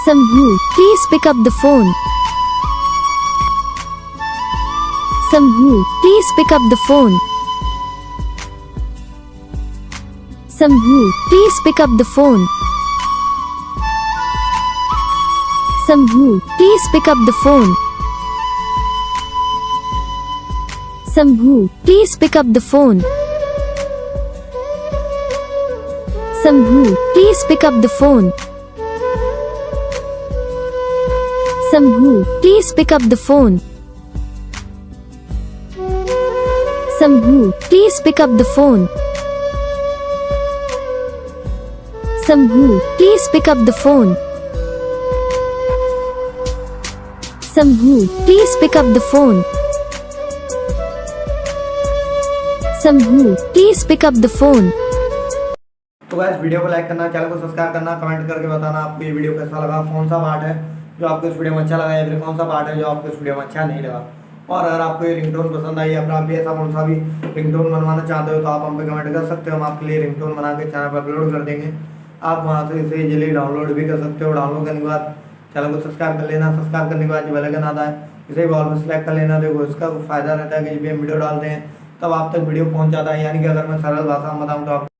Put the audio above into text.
Shambhu, please pick up the phone. Shambhu, please pick up the phone. Shambhu, please pick up the phone. Shambhu, please pick up the phone. Shambhu, please pick up the phone. Shambhu, please pick up the phone. Shambhu, please pick up the phone. Shambhu, please pick up the phone. Shambhu, please pick up the phone. Shambhu, please pick up the phone. Shambhu, please pick up the phone. तो guys video को like करना, channel को subscribe करना, comment करके बताना आपको ये video कैसा लगा, कौन सा पार्ट है जो आपको इस वीडियो में अच्छा लगा या फिर कौन सा पार्ट है जो आपको इस वीडियो में अच्छा नहीं लगा। और अगर आपको ये रिंगटोन पसंद आई या फिर आप भी ऐसा कौन सा भी रिंगटोन बनवाना चाहते हो तो आप हम पे कमेंट कर सकते हो। हम आपके लिए रिंगटोन बना के चैनल पर अपलोड कर देंगे। आप वहाँ से इसे इजीली डाउनलोड भी कर सकते हो। डाउनलोड करने के बाद चैनल को सब्सक्राइब कर लेना। सब्सक्राइब करने के बाद जो बेल आइकन आता है इसे भी ऑल में सेलेक्ट कर लेना। देखो इसका फायदा रहता है कि जब भी हम वीडियो डालते हैं तब आप तक वीडियो पहुँच जाता है। यानी कि अगर मैं सरल भाषा में बताऊँ तो आप